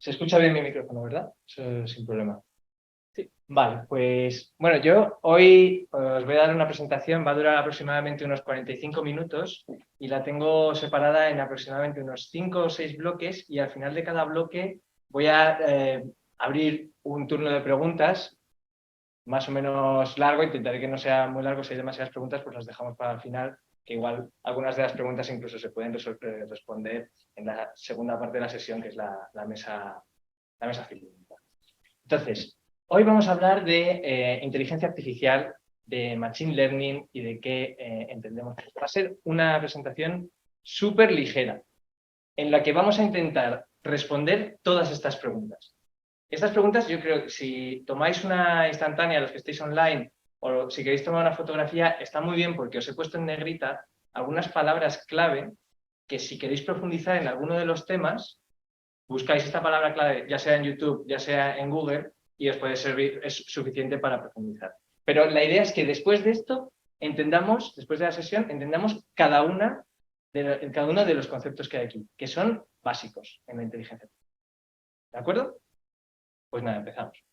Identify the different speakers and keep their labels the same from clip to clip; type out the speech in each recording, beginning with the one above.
Speaker 1: Se escucha bien mi micrófono, ¿verdad? Eso sin problema. Sí. Vale, pues bueno, yo hoy os voy a dar una presentación, va a durar aproximadamente unos 45 minutos y la tengo separada en aproximadamente unos 5 o 6 bloques y al final de cada bloque voy a abrir un turno de preguntas más o menos largo, intentaré que no sea muy largo, si hay demasiadas preguntas pues las dejamos para el final, que igual algunas de las preguntas incluso se pueden responder en la segunda parte de la sesión, que es la mesa cilíndrica. Entonces, hoy vamos a hablar de inteligencia artificial, de machine learning y de qué entendemos. Va a ser una presentación súper ligera, en la que vamos a intentar responder todas estas preguntas. Estas preguntas, yo creo que si tomáis una instantánea, los que estéis online, o si queréis tomar una fotografía, está muy bien porque os he puesto en negrita algunas palabras clave que si queréis profundizar en alguno de los temas, buscáis esta palabra clave, ya sea en YouTube, ya sea en Google, y os puede servir, es suficiente para profundizar. Pero la idea es que después de esto, entendamos, después de la sesión, entendamos cada uno de los conceptos que hay aquí, que son básicos en la inteligencia artificial. ¿De acuerdo? Pues nada, empezamos.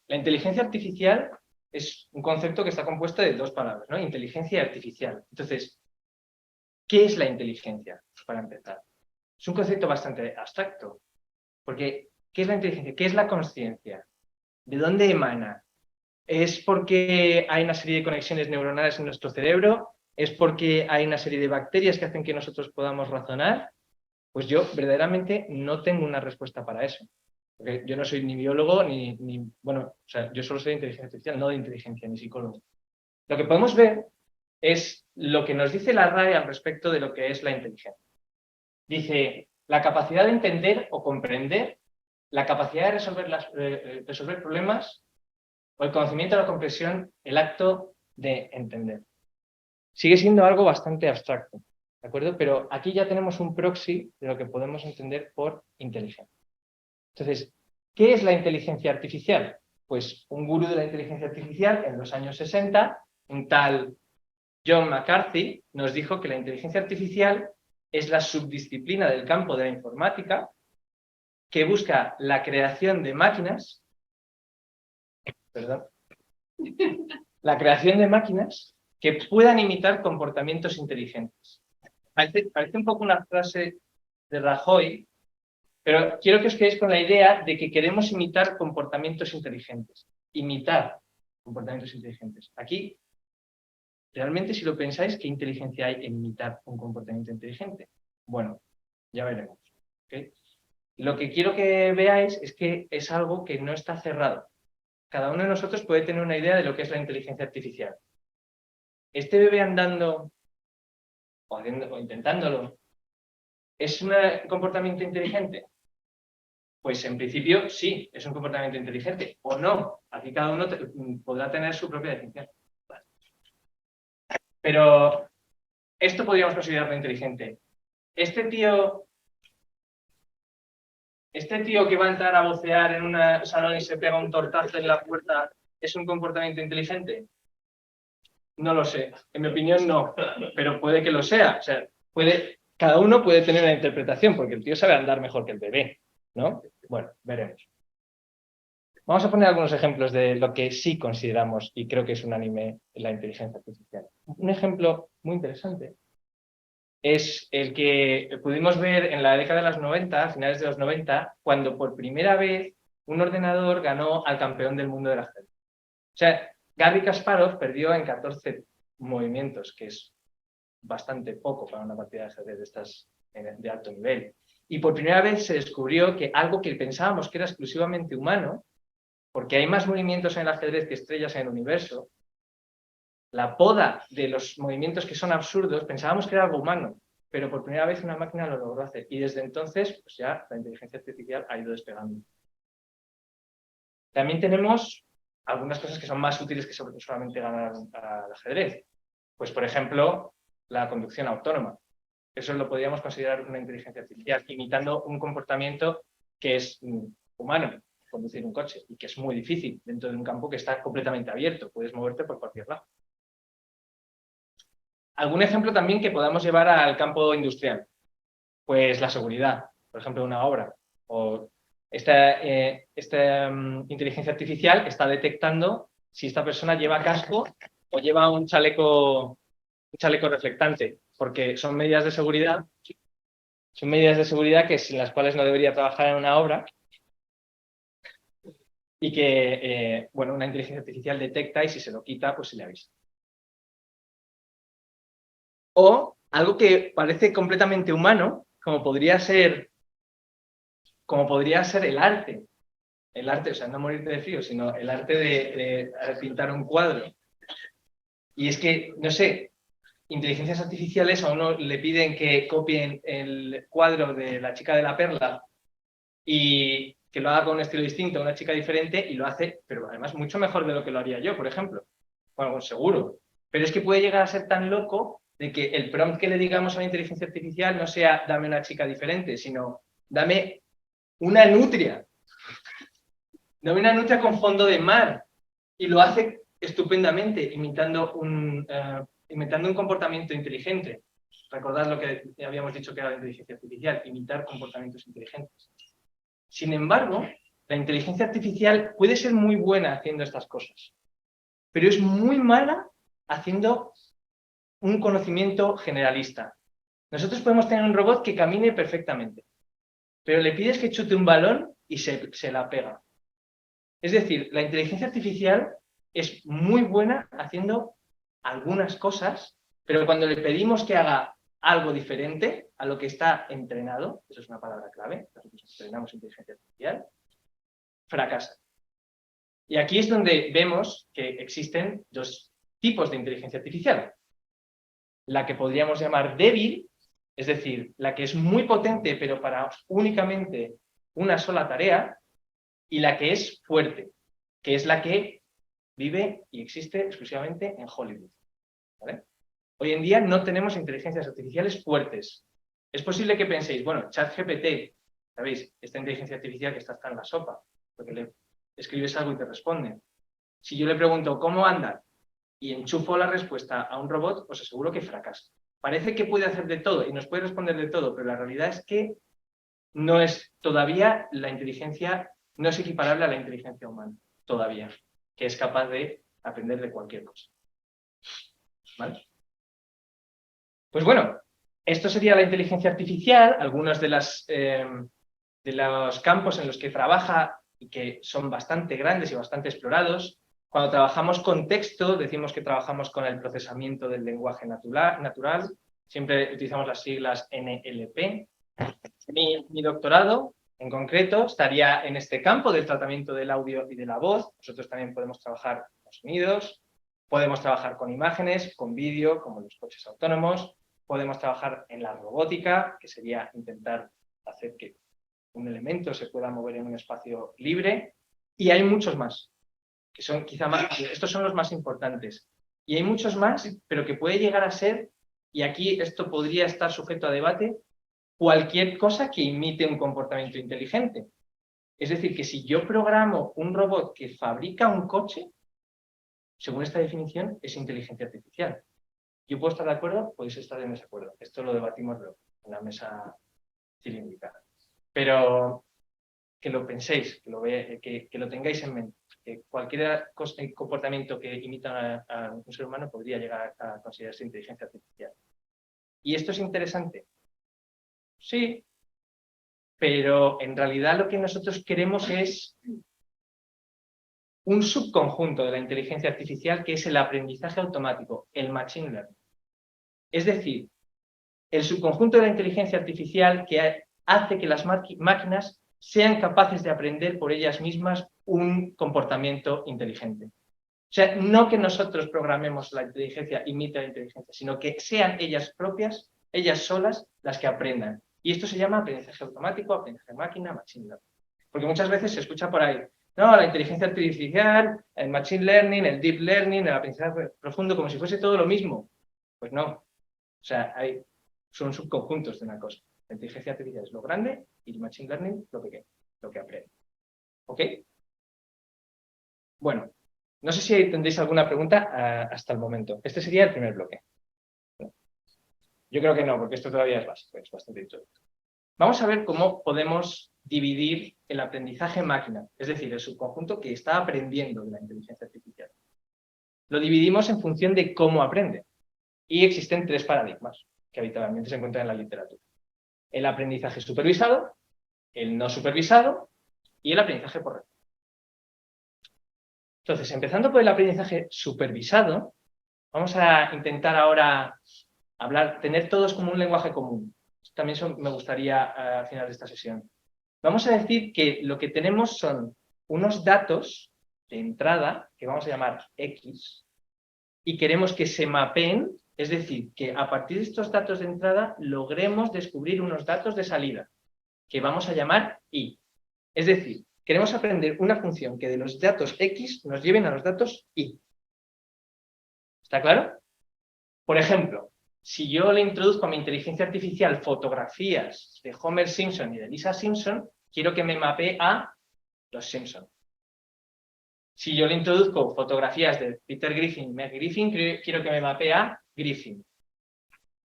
Speaker 1: La inteligencia artificial es un concepto que está compuesto de dos palabras, ¿no? Inteligencia artificial. Entonces, ¿qué es la inteligencia? Pues para empezar, es un concepto bastante abstracto, porque ¿qué es la inteligencia? ¿Qué es la consciencia? ¿De dónde emana? ¿Es porque hay una serie de conexiones neuronales en nuestro cerebro? ¿Es porque hay una serie de bacterias que hacen que nosotros podamos razonar? Pues yo verdaderamente no tengo una respuesta para eso. Porque yo no soy ni biólogo bueno, o sea, yo solo soy de inteligencia artificial, no de inteligencia, ni psicólogo. Lo que podemos ver es lo que nos dice la RAE al respecto de lo que es la inteligencia. Dice, la capacidad de entender o comprender, la capacidad de resolver problemas o el conocimiento de la comprensión, el acto de entender. Sigue siendo algo bastante abstracto, ¿de acuerdo? Pero aquí ya tenemos un proxy de lo que podemos entender por inteligencia. Entonces, ¿qué es la inteligencia artificial? Pues un gurú de la inteligencia artificial en los años 60, un tal John McCarthy, nos dijo que la inteligencia artificial es la subdisciplina del campo de la informática que busca la creación de máquinas, perdón, la creación de máquinas que puedan imitar comportamientos inteligentes. Parece un poco una frase de Rajoy, pero quiero que os quedéis con la idea de que queremos imitar comportamientos inteligentes. Imitar comportamientos inteligentes. Aquí, realmente, si lo pensáis, ¿qué inteligencia hay en imitar un comportamiento inteligente? Bueno, ya veremos. ¿Okay? Lo que quiero que veáis es que es algo que no está cerrado. Cada uno de nosotros puede tener una idea de lo que es la inteligencia artificial. Este bebé andando o intentándolo, ¿es un comportamiento inteligente? Pues en principio sí, es un comportamiento inteligente, o no. Aquí cada uno podrá tener su propia definición. Vale. Pero esto podríamos considerarlo inteligente. Este tío que va a entrar a vocear en un salón y se pega un tortazo en la puerta, ¿es un comportamiento inteligente? No lo sé. En mi opinión, no. Pero puede que lo sea. O sea, cada uno puede tener una interpretación, porque el tío sabe andar mejor que el bebé, ¿no? Bueno, veremos. Vamos a poner algunos ejemplos de lo que sí consideramos, y creo que es unánime, la inteligencia artificial. Un ejemplo muy interesante es el que pudimos ver en la década de los 90, a finales de los 90, cuando por primera vez un ordenador ganó al campeón del mundo del ajedrez. O sea, Garry Kasparov perdió en 14 movimientos, que es bastante poco para una partida de ajedrez de estas de alto nivel. Y por primera vez se descubrió que algo que pensábamos que era exclusivamente humano, porque hay más movimientos en el ajedrez que estrellas en el universo, la poda de los movimientos que son absurdos, pensábamos que era algo humano, pero por primera vez una máquina lo logró hacer. Y desde entonces, pues ya la inteligencia artificial ha ido despegando. También tenemos algunas cosas que son más útiles que solamente ganar al ajedrez. Pues, por ejemplo, la conducción autónoma. Eso lo podríamos considerar una inteligencia artificial, imitando un comportamiento que es humano, conducir un coche, y que es muy difícil dentro de un campo que está completamente abierto. Puedes moverte por cualquier lado. Algún ejemplo también que podamos llevar al campo industrial. Pues la seguridad. por ejemplo, una obra, o esta inteligencia artificial está detectando si esta persona lleva casco o lleva un chaleco reflectante, porque son medidas de seguridad que sin las cuales no debería trabajar en una obra y que, bueno, una inteligencia artificial detecta y si se lo quita, pues se le avisa. O algo que parece completamente humano, como podría ser el arte. El arte, o sea, no morirte de frío, sino el arte de pintar un cuadro. Y es que, no sé, inteligencias artificiales a uno le piden que copien el cuadro de la chica de la perla y que lo haga con un estilo distinto, una chica diferente, y lo hace, pero además mucho mejor de lo que lo haría yo, por ejemplo. Bueno, seguro. Pero es que puede llegar a ser tan loco de que el prompt que le digamos a la inteligencia artificial no sea dame una chica diferente, sino dame una nutria. Dame una nutria con fondo de mar. Y lo hace estupendamente, imitando un comportamiento inteligente. Recordad lo que habíamos dicho que era la inteligencia artificial, imitar comportamientos inteligentes. Sin embargo, la inteligencia artificial puede ser muy buena haciendo estas cosas, pero es muy mala haciendo un conocimiento generalista. Nosotros podemos tener un robot que camine perfectamente, pero le pides que chute un balón y se la pega. Es decir, la inteligencia artificial es muy buena haciendo algunas cosas, pero cuando le pedimos que haga algo diferente a lo que está entrenado, eso es una palabra clave, nosotros entrenamos inteligencia artificial, fracasa. Y aquí es donde vemos que existen dos tipos de inteligencia artificial. La que podríamos llamar débil, es decir, la que es muy potente pero para únicamente una sola tarea, y la que es fuerte, que es la que vive y existe exclusivamente en Hollywood. ¿Vale? Hoy en día no tenemos inteligencias artificiales fuertes. Es posible que penséis, bueno, ChatGPT, ¿sabéis? Esta inteligencia artificial que está hasta en la sopa, porque le escribes algo y te responde. Si yo le pregunto, ¿cómo anda? Y enchufo la respuesta a un robot, os aseguro que fracasa. Parece que puede hacer de todo y nos puede responder de todo, pero la realidad es que no es todavía la inteligencia, no es equiparable a la inteligencia humana, todavía, que es capaz de aprender de cualquier cosa. ¿Vale? Pues bueno, esto sería la inteligencia artificial, algunos de los campos en los que trabaja y que son bastante grandes y bastante explorados. Cuando trabajamos con texto, decimos que trabajamos con el procesamiento del lenguaje natural. Siempre utilizamos las siglas NLP. Mi doctorado, en concreto, estaría en este campo del tratamiento del audio y de la voz. Nosotros también podemos trabajar con sonidos, podemos trabajar con imágenes, con vídeo, como los coches autónomos. Podemos trabajar en la robótica, que sería intentar hacer que un elemento se pueda mover en un espacio libre. Y hay muchos más, que son quizá más, estos son los más importantes. Y hay muchos más, pero que puede llegar a ser, y aquí esto podría estar sujeto a debate, cualquier cosa que imite un comportamiento inteligente. Es decir, que si yo programo un robot que fabrica un coche, según esta definición, es inteligencia artificial. Yo puedo estar de acuerdo, podéis estar en desacuerdo. Esto lo debatimos luego, en la mesa cilíndrica. Pero que lo penséis, que lo tengáis en mente. Que cualquier comportamiento que imita a un ser humano podría llegar a considerarse inteligencia artificial. ¿Y esto es interesante? Sí, pero en realidad lo que nosotros queremos es un subconjunto de la inteligencia artificial que es el aprendizaje automático, el machine learning. Es decir, el subconjunto de la inteligencia artificial que hace que las máquinas sean capaces de aprender por ellas mismas un comportamiento inteligente. O sea, no que nosotros programemos la inteligencia, imite la inteligencia, sino que sean ellas propias, ellas solas, las que aprendan. Y esto se llama aprendizaje automático, aprendizaje de máquina, machine learning. Porque muchas veces se escucha por ahí, no, la inteligencia artificial, el machine learning, el deep learning, el aprendizaje profundo, como si fuese todo lo mismo. Pues no. O sea, son subconjuntos de una cosa. La inteligencia artificial es lo grande y el machine learning lo pequeño, lo que aprende. ¿Ok? Bueno, no sé si tendréis alguna pregunta hasta el momento. Este sería el primer bloque. Yo creo que no, porque esto todavía es básico, es bastante introductorio. Vamos a ver cómo podemos dividir el aprendizaje máquina, es decir, el subconjunto que está aprendiendo de la inteligencia artificial. Lo dividimos en función de cómo aprende. Y existen 3 paradigmas que habitualmente se encuentran en la literatura. El aprendizaje supervisado, el no supervisado y el aprendizaje por red. Entonces, empezando por el aprendizaje supervisado, vamos a intentar ahora tener todos como un lenguaje común. También me gustaría al final de esta sesión. Vamos a decir que lo que tenemos son unos datos de entrada, que vamos a llamar X, y queremos que se mapeen, es decir, que a partir de estos datos de entrada logremos descubrir unos datos de salida, que vamos a llamar Y. Es decir, queremos aprender una función que de los datos X nos lleven a los datos Y. ¿Está claro? Por ejemplo, si yo le introduzco a mi inteligencia artificial fotografías de Homer Simpson y de Lisa Simpson, quiero que me mapee a los Simpson. Si yo le introduzco fotografías de Peter Griffin y Meg Griffin, quiero que me mapee a Griffin.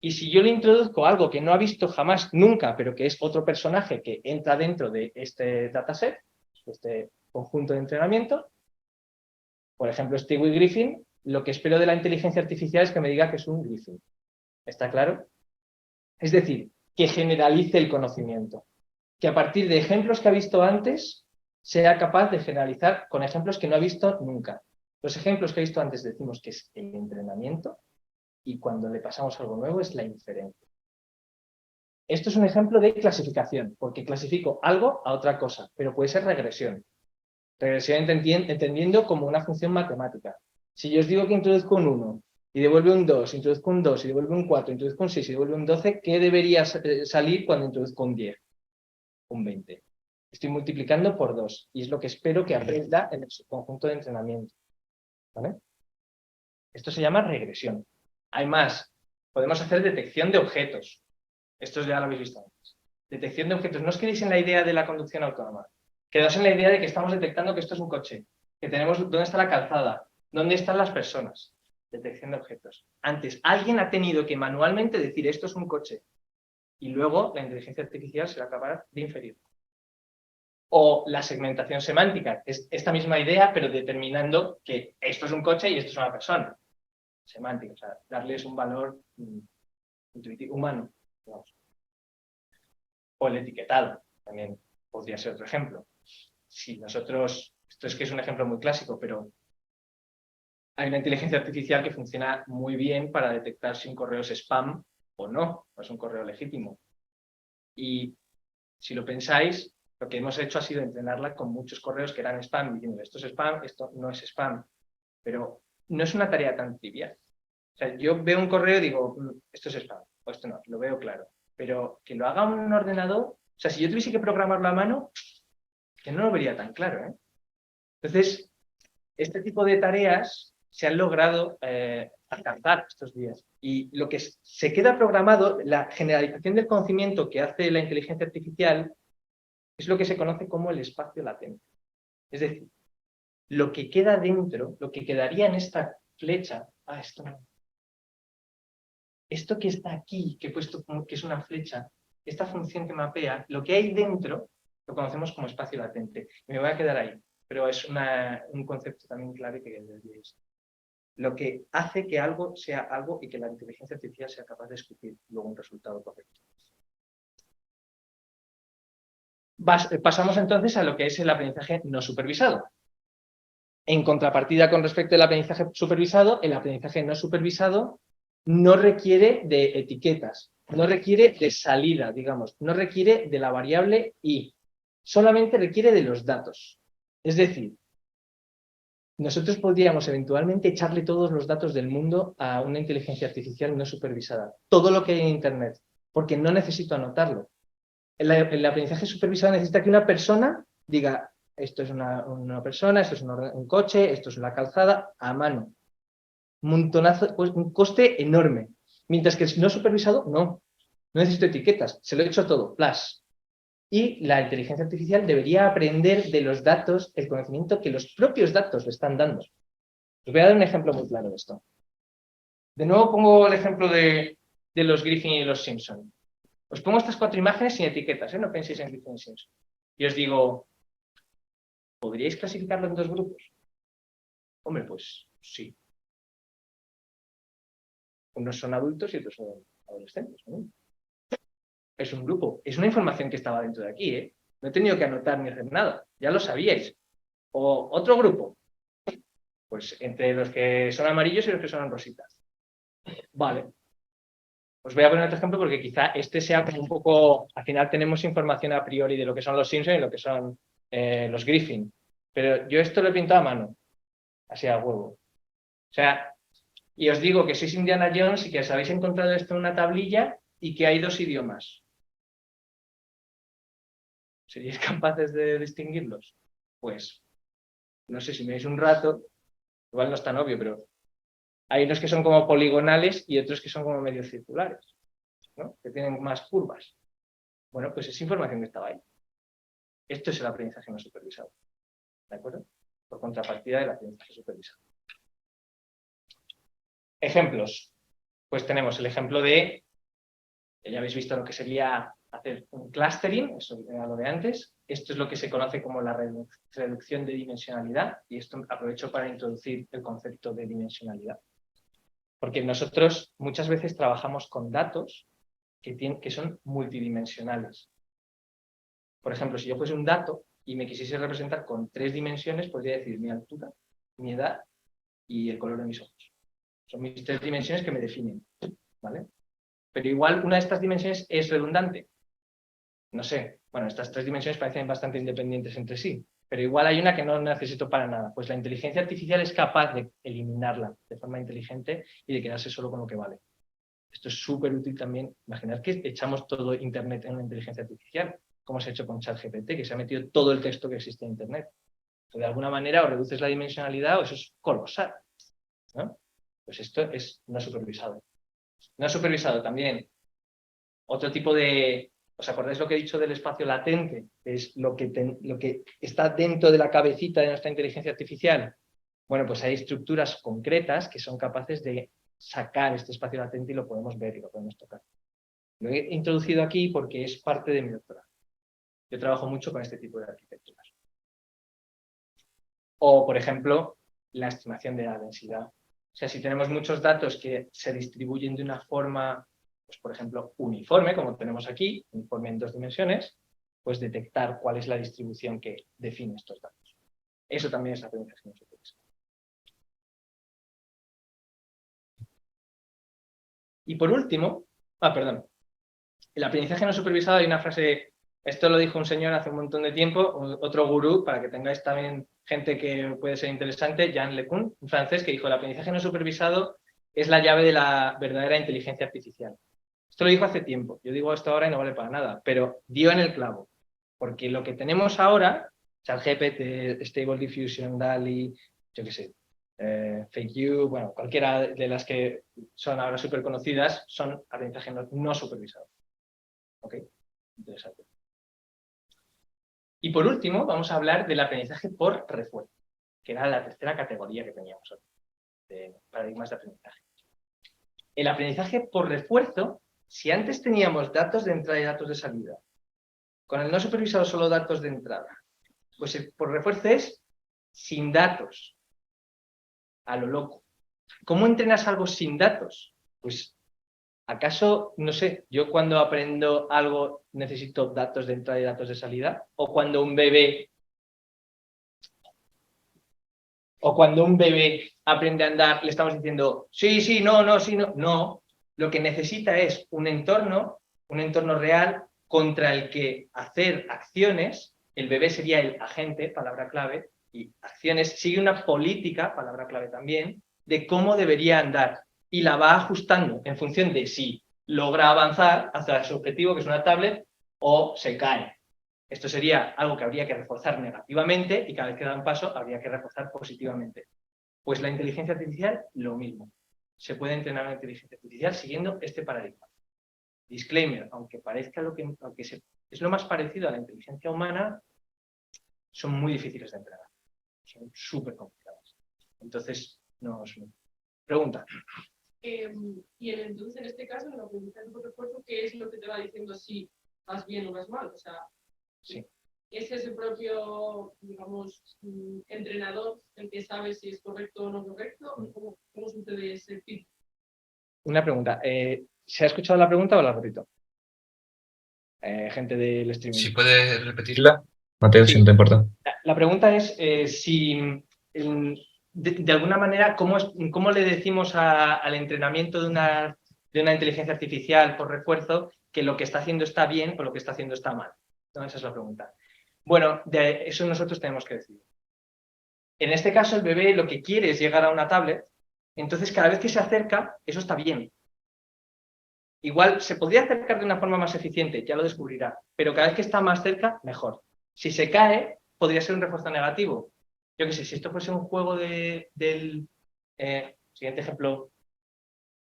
Speaker 1: Y si yo le introduzco algo que no ha visto jamás, nunca, pero que es otro personaje que entra dentro de este dataset, este conjunto de entrenamiento, por ejemplo, Stewie Griffin, lo que espero de la inteligencia artificial es que me diga que es un Griffin. ¿Está claro? Es decir, que generalice el conocimiento. Que a partir de ejemplos que ha visto antes, sea capaz de generalizar con ejemplos que no ha visto nunca. Los ejemplos que ha visto antes decimos que es el entrenamiento y cuando le pasamos algo nuevo es la inferencia. Esto es un ejemplo de clasificación, porque clasifico algo a otra cosa, pero puede ser regresión. Regresión entendiendo como una función matemática. Si yo os digo que introduzco un 1 y devuelve un 2, introduzco un 2 y devuelve un 4, introduzco un 6 y devuelve un 12, ¿qué debería salir cuando introduzco un 10? Un 20. Estoy multiplicando por 2 y es lo que espero que aprenda en el conjunto de entrenamiento. ¿Vale? Esto se llama regresión. Hay más. Podemos hacer detección de objetos. Esto ya lo habéis visto antes. Detección de objetos. No os quedéis en la idea de la conducción autónoma. Quedaos en la idea de que estamos detectando que esto es un coche, que tenemos dónde está la calzada, dónde están las personas. Detección de objetos. Antes, alguien ha tenido que manualmente decir esto es un coche y luego la inteligencia artificial será capaz de inferir. O la segmentación semántica, es esta misma idea, pero determinando que esto es un coche y esto es una persona. Semántica, o sea, darles un valor intuitivo, humano, digamos. O el etiquetado, también podría ser otro ejemplo. Si nosotros, esto es que es un ejemplo muy clásico, pero hay una inteligencia artificial que funciona muy bien para detectar si un correo es spam o no, o es un correo legítimo. Y si lo pensáis, lo que hemos hecho ha sido entrenarla con muchos correos que eran spam, diciendo esto es spam, esto no es spam. Pero no es una tarea tan trivial. O sea, yo veo un correo y digo, esto es spam, o esto no, lo veo claro. Pero que lo haga un ordenador, o sea, si yo tuviese que programarlo a mano, que no lo vería tan claro, ¿eh? Entonces, este tipo de tareas se han logrado alcanzar estos días. Y lo que se queda programado, la generalización del conocimiento que hace la inteligencia artificial, es lo que se conoce como el espacio latente. Es decir, lo que queda dentro, lo que quedaría en esta flecha, esto no. Esto que está aquí, que he puesto como que es una flecha, esta función que mapea, lo que hay dentro lo conocemos como espacio latente. Y me voy a quedar ahí, pero es un concepto también clave que deberíais. Lo que hace que algo sea algo y que la inteligencia artificial sea capaz de escupir luego un resultado correcto. Pasamos entonces a lo que es el aprendizaje no supervisado. En contrapartida con respecto al aprendizaje supervisado, el aprendizaje no supervisado no requiere de etiquetas, no requiere de salida, digamos, no requiere de la variable y, solamente requiere de los datos. Es decir, nosotros podríamos eventualmente echarle todos los datos del mundo a una inteligencia artificial no supervisada, todo lo que hay en Internet, porque no necesito anotarlo. El aprendizaje supervisado necesita que una persona diga, esto es una persona, esto es un coche, esto es una calzada, a mano. Montonazo, pues un coste enorme. Mientras que el no supervisado, no necesito etiquetas, se lo he hecho todo, plus. Y la inteligencia artificial debería aprender de los datos, el conocimiento que los propios datos le están dando. Os voy a dar un ejemplo muy claro de esto. De nuevo pongo el ejemplo de los Griffin y los Simpson. Os pongo estas 4 imágenes sin etiquetas, no penséis en diferencias. Y os digo, ¿podríais clasificarlo en 2 grupos? Hombre, pues sí. Unos son adultos y otros son adolescentes, ¿no? Es un grupo, es una información que estaba dentro de aquí, ¿eh? No he tenido que anotar ni hacer nada, ya lo sabíais. O otro grupo, pues entre los que son amarillos y los que son rositas. Vale. Os voy a poner otro ejemplo porque quizá este sea como un poco... Al final tenemos información a priori de lo que son los Simpson y lo que son los Griffin. Pero yo esto lo he pintado a mano, así a huevo. O sea, y os digo que sois Indiana Jones y que os habéis encontrado esto en una tablilla y que hay 2 idiomas. ¿Seríais capaces de distinguirlos? Pues, no sé, si me veis un rato, igual no es tan obvio, pero hay unos que son como poligonales y otros que son como medio circulares, ¿no? Que tienen más curvas. Bueno, pues es información que estaba ahí. Esto es el aprendizaje no supervisado. ¿De acuerdo? Por contrapartida del aprendizaje supervisado. Ejemplos. Pues tenemos el ejemplo de, ya habéis visto lo que sería hacer un clustering, eso era lo de antes. Esto es lo que se conoce como la reducción de dimensionalidad, y esto aprovecho para introducir el concepto de dimensionalidad. Porque nosotros muchas veces trabajamos con datos que son multidimensionales. Por ejemplo, si yo fuese un dato y me quisiese representar con 3 dimensiones, podría decir mi altura, mi edad y el color de mis ojos. Son mis 3 dimensiones que me definen, ¿vale? Pero igual una de estas dimensiones es redundante. No sé, bueno, estas 3 dimensiones parecen bastante independientes entre sí, pero igual hay una que no necesito para nada. Pues la inteligencia artificial es capaz de eliminarla de forma inteligente y de quedarse solo con lo que vale. Esto es súper útil también. Imaginar que echamos todo Internet en una inteligencia artificial, como se ha hecho con ChatGPT, que se ha metido todo el texto que existe en Internet. De alguna manera o reduces la dimensionalidad o eso es colosal, ¿no? Pues esto es no supervisado. No supervisado también. Otro tipo de... ¿Os acordáis lo que he dicho del espacio latente? Es lo que está dentro de la cabecita de nuestra inteligencia artificial. Bueno, pues hay estructuras concretas que son capaces de sacar este espacio latente y lo podemos ver y lo podemos tocar. Lo he introducido aquí porque es parte de mi doctorado. Yo trabajo mucho con este tipo de arquitecturas. O, por ejemplo, la estimación de la densidad. O sea, si tenemos muchos datos que se distribuyen de una forma, pues, por ejemplo, uniforme, como tenemos aquí, uniforme en 2 dimensiones, pues detectar cuál es la distribución que define estos datos. Eso también es aprendizaje no supervisado. Y por último, perdón, el aprendizaje no supervisado, hay una frase, esto lo dijo un señor hace un montón de tiempo, otro gurú, para que tengáis también gente que puede ser interesante, Jean LeCun, un francés, que dijo, el aprendizaje no supervisado es la llave de la verdadera inteligencia artificial. Esto lo dijo hace tiempo, yo digo esto ahora y no vale para nada, pero dio en el clavo, porque lo que tenemos ahora, ChatGPT, Stable Diffusion, DALL-E, yo qué sé, FakeU, bueno, cualquiera de las que son ahora súper conocidas, son aprendizaje no supervisado. ¿Ok? Interesante. Y por último, vamos a hablar del aprendizaje por refuerzo, que era la tercera categoría que teníamos de paradigmas de aprendizaje. El aprendizaje por refuerzo, si antes teníamos datos de entrada y datos de salida, con el no supervisado solo datos de entrada, pues el por refuerzo es sin datos, a lo loco. ¿Cómo entrenas algo sin datos? Pues, ¿acaso, no sé, yo cuando aprendo algo necesito datos de entrada y datos de salida? ¿O cuando un bebé aprende a andar, le estamos diciendo, sí, sí, no, no, sí, no? No, lo que necesita es un entorno real contra el que hacer acciones. El bebé sería el agente, palabra clave, y acciones, sigue una política, palabra clave también, de cómo debería andar y la va ajustando en función de si logra avanzar hacia su objetivo, que es una tablet, o se cae. Esto sería algo que habría que reforzar negativamente y cada vez que da un paso habría que reforzar positivamente. Pues la inteligencia artificial, lo mismo. Se puede entrenar la inteligencia artificial siguiendo este paradigma. Disclaimer, aunque parezca es lo más parecido a la inteligencia humana, son muy difíciles de entrenar. Son súper complicadas. Entonces, nos pregunta.
Speaker 2: Y entonces, en este caso, en el aprendizaje por refuerzo, ¿qué es lo que te va diciendo si vas bien o vas mal? O sea,
Speaker 1: Sí.
Speaker 2: ¿es ese propio, digamos, entrenador el que sabe si es correcto o no correcto? ¿Cómo sucede ese feedback?
Speaker 1: Una pregunta. ¿Se ha escuchado la pregunta o la repito? Gente del streaming.
Speaker 3: Si puedes repetirla, Mateo, si no
Speaker 1: Sí.
Speaker 3: te importa.
Speaker 1: La pregunta es si, de alguna manera, ¿cómo le decimos al entrenamiento de una inteligencia artificial por refuerzo que lo que está haciendo está bien o lo que está haciendo está mal? ¿No? Esa es la pregunta. Bueno, de eso nosotros tenemos que decidir. En este caso, el bebé lo que quiere es llegar a una tablet, entonces cada vez que se acerca, eso está bien. Igual se podría acercar de una forma más eficiente, ya lo descubrirá, pero cada vez que está más cerca, mejor. Si se cae, podría ser un refuerzo negativo. Yo qué sé, si esto fuese un juego del siguiente ejemplo,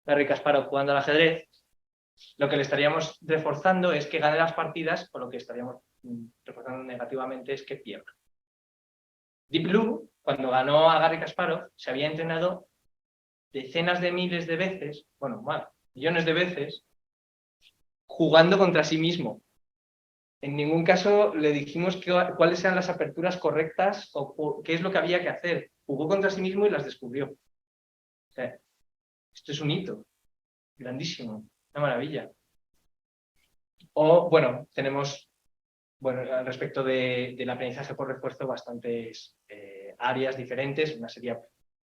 Speaker 1: Garry Kasparov jugando al ajedrez, lo que le estaríamos reforzando es que gane las partidas, o lo que estaríamos reforzando negativamente es que pierda. Deep Blue, cuando ganó a Garry Kasparov, se había entrenado decenas de miles de veces, bueno, millones de veces, jugando contra sí mismo. En ningún caso le dijimos cuáles eran las aperturas correctas o qué es lo que había que hacer. Jugó contra sí mismo y las descubrió. O sea, esto es un hito grandísimo, una maravilla. O, bueno, tenemos, bueno, al respecto del aprendizaje por refuerzo, bastantes áreas diferentes. Una sería,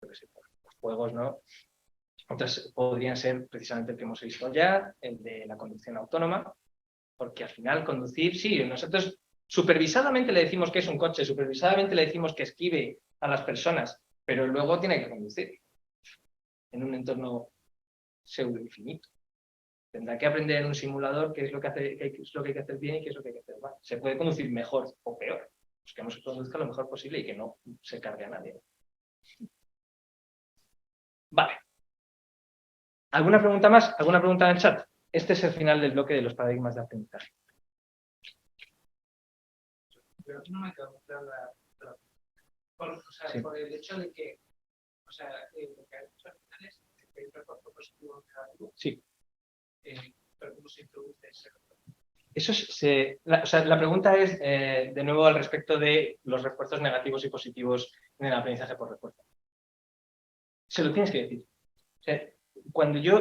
Speaker 1: yo sé, los juegos, ¿no? Otras podrían ser precisamente el que hemos visto ya, el de la conducción autónoma, porque al final conducir, sí, nosotros supervisadamente le decimos que es un coche, supervisadamente le decimos que esquive a las personas, pero luego tiene que conducir en un entorno pseudo infinito. Tendrá que aprender en un simulador qué es lo que hay que hacer bien y qué es lo que hay que hacer mal. Se puede conducir mejor o peor. Busquemos que conduzca lo mejor posible y que no se cargue a nadie. Vale. ¿Alguna pregunta más? ¿Alguna pregunta en el chat? Este es el final del bloque de los paradigmas de aprendizaje.
Speaker 4: Pero no me quedó claro
Speaker 1: Sí.
Speaker 4: por el hecho de que, o sea, lo que ha dicho al final es que hay un refuerzo positivo o negativo.
Speaker 1: Sí.
Speaker 4: Pero ¿cómo se introduce ese refuerzo?
Speaker 1: Eso la pregunta es, de nuevo, al respecto de los refuerzos negativos y positivos en el aprendizaje por refuerzo. Se lo tienes que decir. O sea,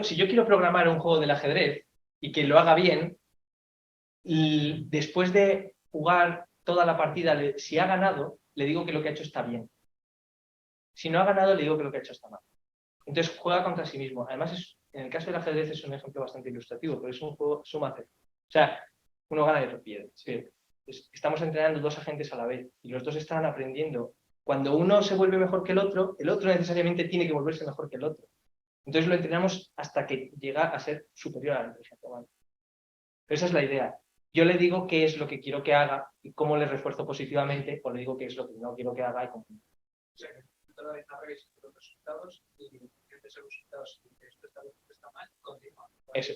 Speaker 1: si yo quiero programar un juego del ajedrez y que lo haga bien, y después de jugar toda la partida, si ha ganado, le digo que lo que ha hecho está bien. Si no ha ganado, le digo que lo que ha hecho está mal. Entonces juega contra sí mismo. Además, en el caso del ajedrez es un ejemplo bastante ilustrativo, pero es un juego suma-cero. O sea, uno gana y otro pierde. Sí. Estamos entrenando dos agentes a la vez y los dos están aprendiendo. Cuando uno se vuelve mejor que el otro necesariamente tiene que volverse mejor que el otro. Entonces lo entrenamos hasta que llega a ser superior a la inteligencia humana. Pero esa es la idea. Yo le digo qué es lo que quiero que haga y cómo le refuerzo positivamente, o le digo qué es lo que no quiero que haga y cómo.
Speaker 4: O sea, que toda vez narréis los resultados y esos resultados y esto está mal, continúa.
Speaker 1: Eso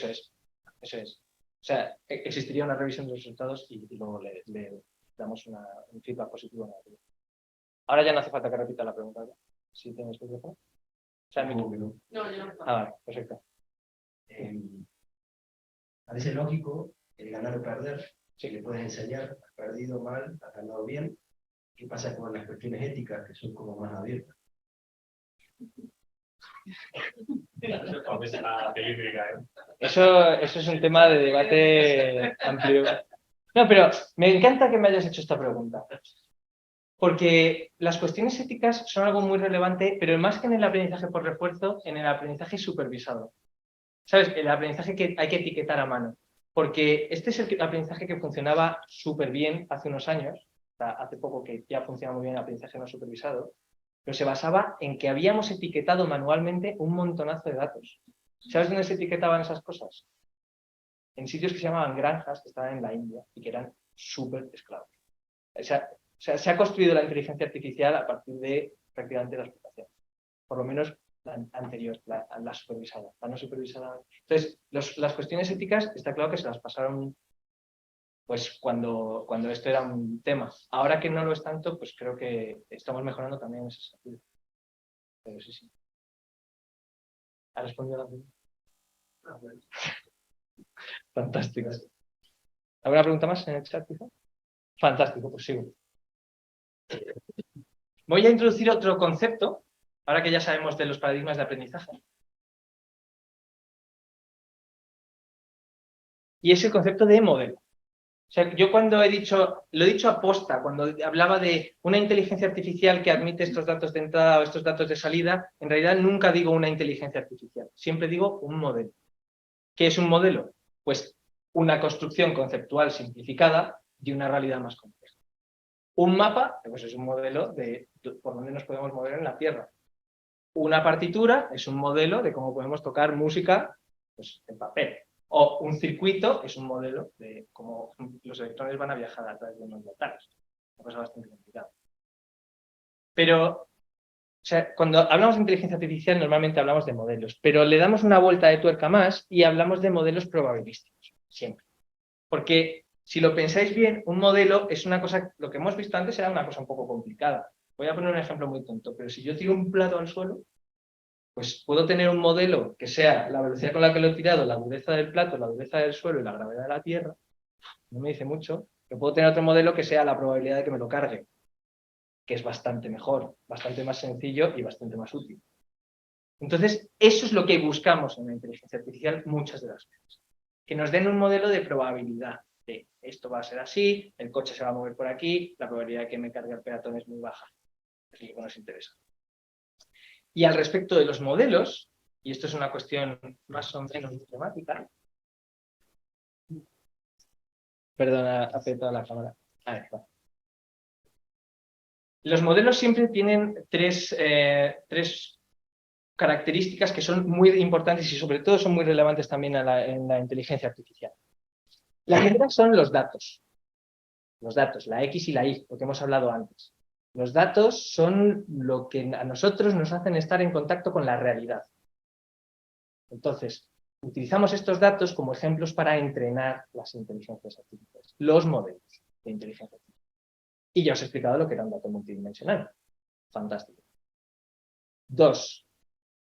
Speaker 1: es. O sea, existiría una revisión de los resultados y luego le damos un feedback positivo o negativo. Ahora ya no hace falta que repita la pregunta, ¿no? Si tienes que hacer. O sea, mi turno.
Speaker 2: No, yo no.
Speaker 1: Vale, perfecto.
Speaker 5: Parece lógico ganar o perder. Si le puedes enseñar, has perdido mal, has ganado bien. ¿Qué pasa con las cuestiones éticas que son como más abiertas?
Speaker 1: Eso es un tema de debate amplio. No, pero me encanta que me hayas hecho esta pregunta. Porque las cuestiones éticas son algo muy relevante, pero más que en el aprendizaje por refuerzo, en el aprendizaje supervisado. ¿Sabes? El aprendizaje que hay que etiquetar a mano. Porque este es el aprendizaje que funcionaba súper bien hace unos años, hace poco que ya funciona muy bien el aprendizaje no supervisado, pero se basaba en que habíamos etiquetado manualmente un montonazo de datos. ¿Sabes dónde se etiquetaban esas cosas? En sitios que se llamaban granjas, que estaban en la India y que eran súper esclavos. O sea, se ha construido la inteligencia artificial a partir de prácticamente la explotación. Por lo menos la anterior, la supervisada, la no supervisada. Entonces, las cuestiones éticas, está claro que se las pasaron pues cuando esto era un tema. Ahora que no lo es tanto, pues creo que estamos mejorando también en ese sentido. Pero sí. ¿Ha respondido la pregunta? Fantástico. ¿Alguna pregunta más en el chat, quizá? Fantástico, pues sigo. Voy a introducir otro concepto, ahora que ya sabemos de los paradigmas de aprendizaje. Y es el concepto de modelo. O sea, yo cuando lo he dicho aposta, cuando hablaba de una inteligencia artificial que admite estos datos de entrada o estos datos de salida, en realidad nunca digo una inteligencia artificial, siempre digo un modelo. ¿Qué es un modelo? Pues una construcción conceptual simplificada de una realidad más compleja. Un mapa, pues es un modelo de por dónde nos podemos mover en la Tierra. Una partitura es un modelo de cómo podemos tocar música pues, en papel. O un circuito es un modelo de cómo los electrones van a viajar a través de unos metales. Una cosa bastante complicada. Pero, o sea, cuando hablamos de inteligencia artificial normalmente hablamos de modelos, pero le damos una vuelta de tuerca más y hablamos de modelos probabilísticos, siempre. Porque si lo pensáis bien, un modelo es una cosa, lo que hemos visto antes era una cosa un poco complicada. Voy a poner un ejemplo muy tonto, pero si yo tiro un plato al suelo, pues puedo tener un modelo que sea la velocidad con la que lo he tirado, la dureza del plato, la dureza del suelo y la gravedad de la Tierra, no me dice mucho, pero puedo tener otro modelo que sea la probabilidad de que me lo cargue, que es bastante mejor, bastante más sencillo y bastante más útil. Entonces, eso es lo que buscamos en la inteligencia artificial muchas de las veces, que nos den un modelo de probabilidad, de esto va a ser así, el coche se va a mover por aquí, la probabilidad de que me cargue el peatón es muy baja, es lo que nos interesa. Y al respecto de los modelos, y esto es una cuestión más o menos matemática. Perdona, ha petado la cámara. Ahí está. Los modelos siempre tienen tres características que son muy importantes y sobre todo son muy relevantes también en la inteligencia artificial. La primera son los datos. Los datos, la X y la Y, lo que hemos hablado antes. Los datos son lo que a nosotros nos hacen estar en contacto con la realidad. Entonces, utilizamos estos datos como ejemplos para entrenar las inteligencias artificiales, los modelos de inteligencia artificial. Y ya os he explicado lo que era un dato multidimensional. Fantástico. Dos,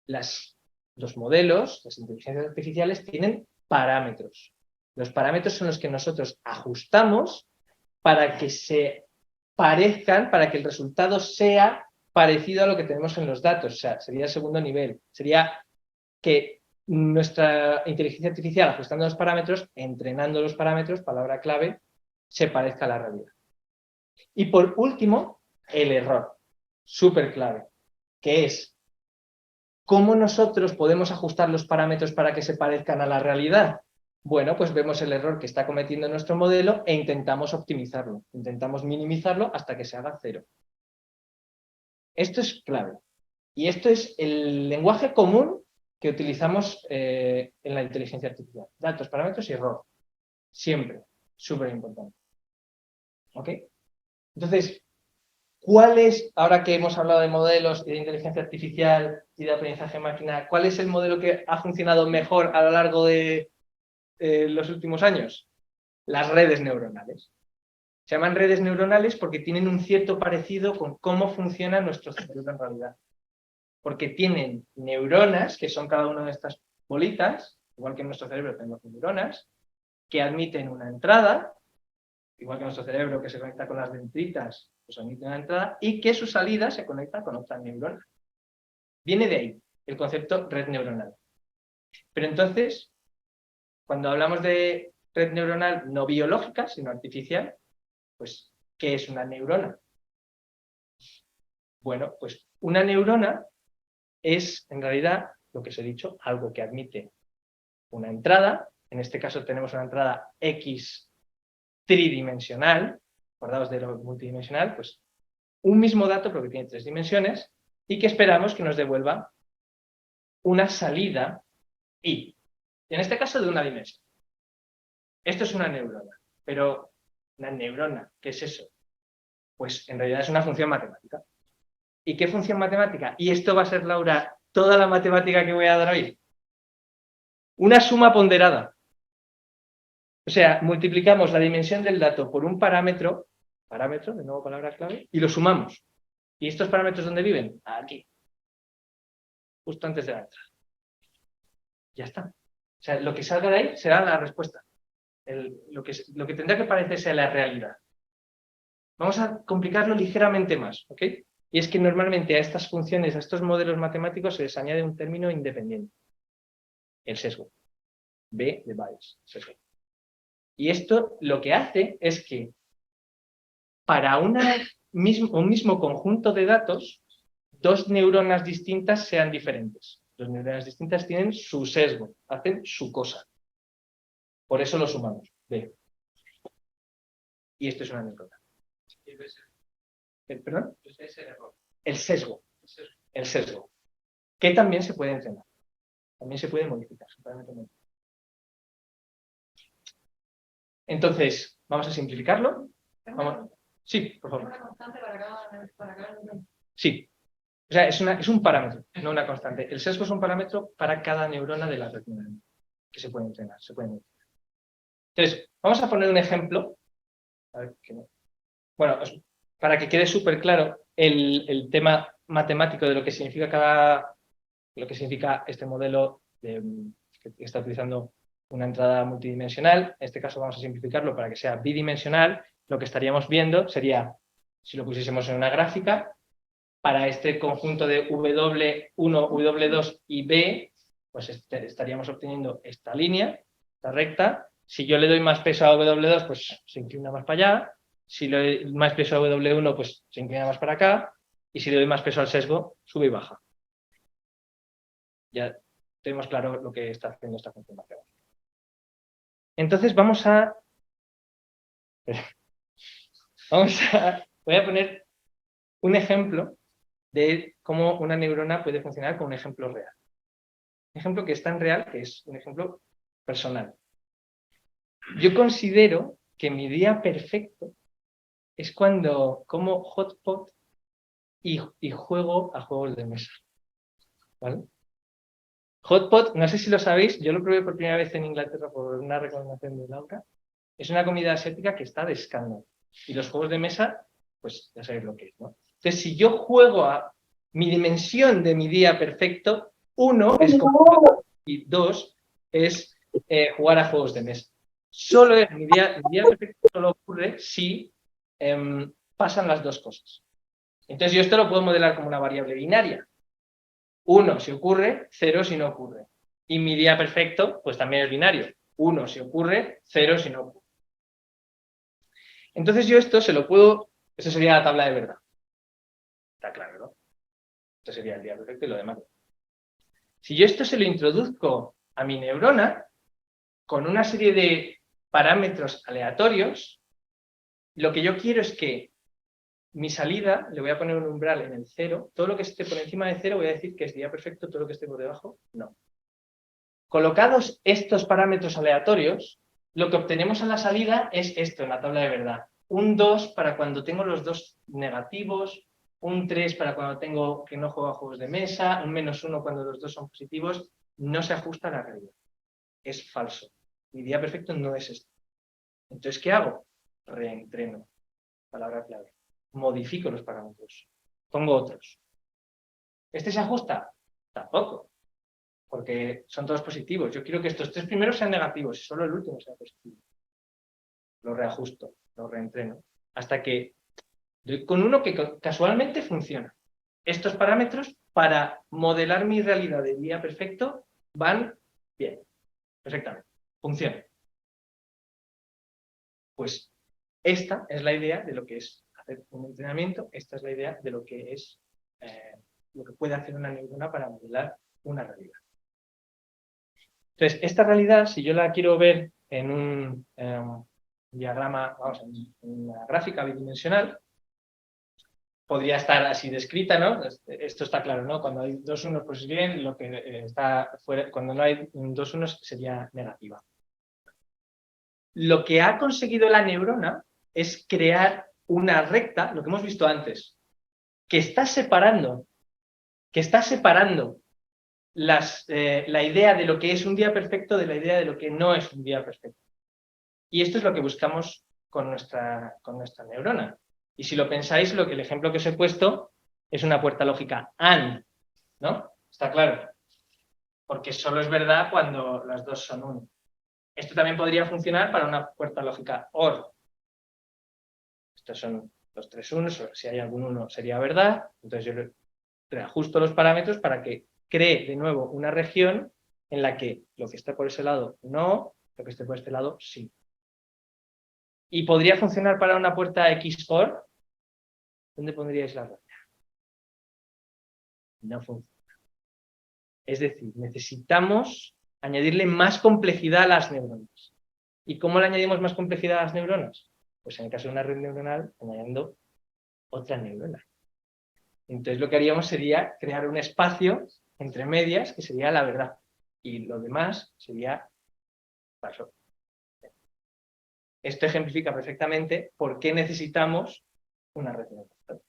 Speaker 1: los modelos, las inteligencias artificiales, tienen parámetros. Los parámetros son los que nosotros ajustamos para que se parezcan, para que el resultado sea parecido a lo que tenemos en los datos. O sea, sería el segundo nivel. Sería que nuestra inteligencia artificial, ajustando los parámetros, entrenando los parámetros, palabra clave, se parezca a la realidad. Y por último, el error, súper clave, que es ¿cómo nosotros podemos ajustar los parámetros para que se parezcan a la realidad? Bueno, pues vemos el error que está cometiendo nuestro modelo e intentamos optimizarlo, intentamos minimizarlo hasta que se haga cero. Esto es clave. Y esto es el lenguaje común que utilizamos en la inteligencia artificial. Datos, parámetros y error. Siempre. Súper importante. ¿Ok? Entonces, ¿cuál es, ahora que hemos hablado de modelos y de inteligencia artificial y de aprendizaje de máquina, cuál es el modelo que ha funcionado mejor a lo largo de los últimos años? Las redes neuronales. Se llaman redes neuronales porque tienen un cierto parecido con cómo funciona nuestro cerebro en realidad. Porque tienen neuronas, que son cada una de estas bolitas, igual que en nuestro cerebro tenemos neuronas, que admiten una entrada, igual que nuestro cerebro que se conecta con las dendritas, pues admite una entrada, y que su salida se conecta con otra neurona. Viene de ahí el concepto red neuronal. Pero entonces, cuando hablamos de red neuronal no biológica, sino artificial, pues, ¿qué es una neurona? Bueno, pues una neurona es, en realidad, lo que os he dicho, algo que admite una entrada, en este caso tenemos una entrada X tridimensional, acordaos de lo multidimensional, pues un mismo dato pero que tiene 3 dimensiones y que esperamos que nos devuelva una salida Y. En este caso de una dimensión. Esto es una neurona, pero una neurona, ¿qué es eso? Pues en realidad es una función matemática. ¿Y qué función matemática? Y esto va a ser, Laura, toda la matemática que voy a dar hoy. Una suma ponderada. O sea, multiplicamos la dimensión del dato por un parámetro, de nuevo palabra clave, y lo sumamos. ¿Y estos parámetros dónde viven? Aquí. Justo antes de la entrada. Ya está. O sea, lo que salga de ahí será la respuesta. Lo que tendrá que parecerse a la realidad. Vamos a complicarlo ligeramente más, ¿ok? Y es que normalmente a estas funciones, a estos modelos matemáticos, se les añade un término independiente. El sesgo. B de Bayes. Sesgo. Y esto lo que hace es que para un mismo conjunto de datos, dos neuronas distintas sean diferentes. Dos neuronas distintas tienen su sesgo, hacen su cosa. Por eso lo sumamos. B. Y esto es una neurona. ¿Perdón? El sesgo. El sesgo. Que también se puede entrenar. También se puede modificar. Entonces, vamos a simplificarlo. Vamos. Sí, por favor.
Speaker 2: ¿Es una constante para cada neurona?
Speaker 1: Sí. O sea, es un parámetro, no una constante. El sesgo es un parámetro para cada neurona de la red neuronal que se puede entrenar, se puede modificar. Entonces, vamos a poner un ejemplo. A ver, bueno, para que quede súper claro el tema matemático de lo que significa este modelo que está utilizando una entrada multidimensional. En este caso vamos a simplificarlo para que sea bidimensional. Lo que estaríamos viendo sería, si lo pusiésemos en una gráfica, para este conjunto de W1, W2 y B, pues estaríamos obteniendo esta línea, esta recta. Si yo le doy más peso a W2, pues se inclina más para allá. Si le doy más peso a W1, pues se inclina más para acá. Y si le doy más peso al sesgo, sube y baja. Ya tenemos claro lo que está haciendo esta función matemática. Entonces voy a poner un ejemplo de cómo una neurona puede funcionar con un ejemplo real. Un ejemplo que es tan real que es un ejemplo personal. Yo considero que mi día perfecto es cuando como hot pot y juego a juegos de mesa. ¿Vale? Hot pot, no sé si lo sabéis, yo lo probé por primera vez en Inglaterra por una recomendación de Laura. Es una comida asiática que está de escándalo. Y los juegos de mesa, pues ya sabéis lo que es, ¿no? Entonces, si yo juego a mi dimensión de mi día perfecto, 1 es como y 2 es jugar a juegos de mesa. Solo es mi día perfecto solo ocurre si pasan las dos cosas. Entonces yo esto lo puedo modelar como una variable binaria. 1 si ocurre, 0 si no ocurre. Y mi día perfecto, pues también es binario. 1 si ocurre, 0 si no ocurre. Entonces yo esto se lo puedo... Eso sería la tabla de verdad. Está claro, ¿no? Esto sería el día perfecto y lo demás. Si yo esto se lo introduzco a mi neurona con una serie de parámetros aleatorios, lo que yo quiero es que mi salida, le voy a poner un umbral en el 0, todo lo que esté por encima de 0 voy a decir que es día perfecto, todo lo que esté por debajo, no. Colocados estos parámetros aleatorios, lo que obtenemos a la salida es esto en la tabla de verdad. Un 2 para cuando tengo los dos negativos, un 3 para cuando tengo que no juego a juegos de mesa, un -1 cuando los dos son positivos. No se ajusta a la realidad. Es falso. Mi día perfecto no es esto. Entonces, ¿qué hago? Reentreno. Palabra clave. Modifico los parámetros. Pongo otros. ¿Este se ajusta? Tampoco. Porque son todos positivos. Yo quiero que estos 3 primeros sean negativos y solo el último sea positivo. Lo reajusto, lo reentreno. Hasta que doy con uno que casualmente funciona. Estos parámetros para modelar mi realidad de día perfecto van bien. Perfectamente. Funciona. Pues esta es la idea de lo que es hacer un entrenamiento. Esta es la idea de lo que es lo que puede hacer una neurona para modelar una realidad. Entonces, esta realidad, si yo la quiero ver en un diagrama, vamos, en una gráfica bidimensional, podría estar así descrita, ¿no? Esto está claro, ¿no? Cuando hay 2 unos, pues bien, lo que está fuera, cuando no hay 2 unos sería negativa. Lo que ha conseguido la neurona es crear una recta, lo que hemos visto antes, que está separando la idea de lo que es un día perfecto de la idea de lo que no es un día perfecto. Y esto es lo que buscamos con nuestra neurona. Y si lo pensáis, el ejemplo que os he puesto es una puerta lógica AND, ¿no? Está claro. porque solo es verdad cuando las dos son 1. Esto también podría funcionar para una puerta lógica OR. Estos son los 3 unos, si hay algún 1 sería verdad, entonces yo reajusto los parámetros para que cree de nuevo una región en la que lo que esté por ese lado no, lo que esté por este lado sí. ¿Y podría funcionar para una puerta XOR? ¿Dónde pondríais la raya? No funciona. Es decir, necesitamos añadirle más complejidad a las neuronas. ¿Y cómo le añadimos más complejidad a las neuronas? Pues en el caso de una red neuronal, añadiendo otra neurona. Entonces lo que haríamos sería crear un espacio entre medias que sería la verdad. Y lo demás sería falso. Esto ejemplifica perfectamente por qué necesitamos una red neuronal.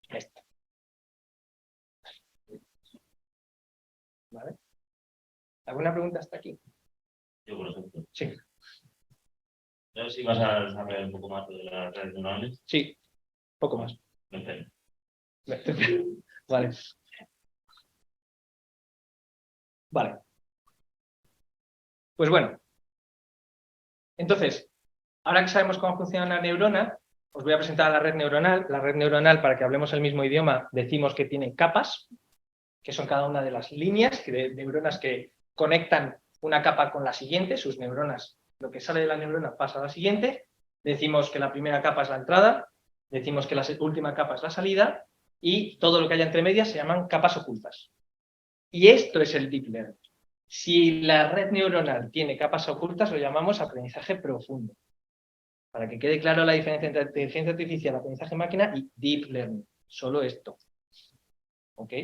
Speaker 1: Esta. ¿Vale? ¿Alguna pregunta hasta aquí?
Speaker 6: Yo, por ejemplo.
Speaker 1: Sí.
Speaker 6: No sé si vas a desarrollar un poco más de las redes neuronales.
Speaker 1: Sí, poco más.
Speaker 6: Me espero.
Speaker 1: Vale. Vale. Pues bueno. Entonces, ahora que sabemos cómo funciona una neurona, os voy a presentar la red neuronal. La red neuronal, para que hablemos el mismo idioma, decimos que tiene capas, que son cada una de las líneas de neuronas que conectan una capa con la siguiente, sus neuronas. Lo que sale de la neurona pasa a la siguiente. Decimos que la primera capa es la entrada, decimos que la última capa es la salida, y todo lo que haya entre medias se llaman capas ocultas. Y esto es el deep learning. Si la red neuronal tiene capas ocultas, lo llamamos aprendizaje profundo. Para que quede claro la diferencia entre inteligencia artificial, aprendizaje máquina y deep learning. Solo esto. ¿Ok?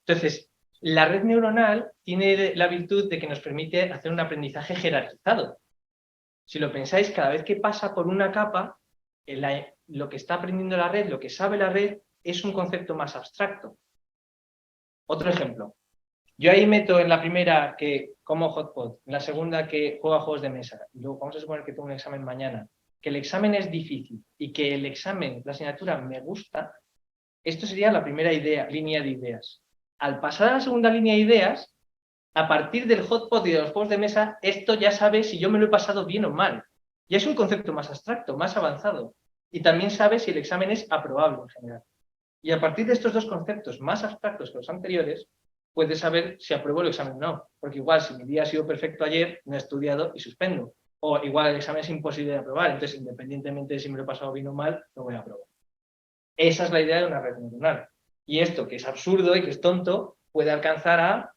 Speaker 1: Entonces, la red neuronal tiene la virtud de que nos permite hacer un aprendizaje jerarquizado. Si lo pensáis, cada vez que pasa por una capa, lo que está aprendiendo la red, lo que sabe la red, es un concepto más abstracto. Otro ejemplo. Yo ahí meto en la primera que como hotpot, en la segunda que juego a juegos de mesa, y luego vamos a suponer que tengo un examen mañana, que el examen es difícil y que el examen, la asignatura me gusta, esto sería la primera línea de ideas. Al pasar a la segunda línea de ideas, a partir del hotpot y de los juegos de mesa, esto ya sabe si yo me lo he pasado bien o mal. Ya es un concepto más abstracto, más avanzado. Y también sabe si el examen es aprobable en general. Y a partir de estos dos conceptos más abstractos que los anteriores, puedes saber si apruebo el examen o no. Porque igual, si mi día ha sido perfecto ayer, no he estudiado y suspendo. O igual el examen es imposible de aprobar. Entonces, independientemente de si me lo he pasado bien o mal, lo voy a aprobar. Esa es la idea de una red neuronal. Y esto, que es absurdo y que es tonto, puede alcanzar a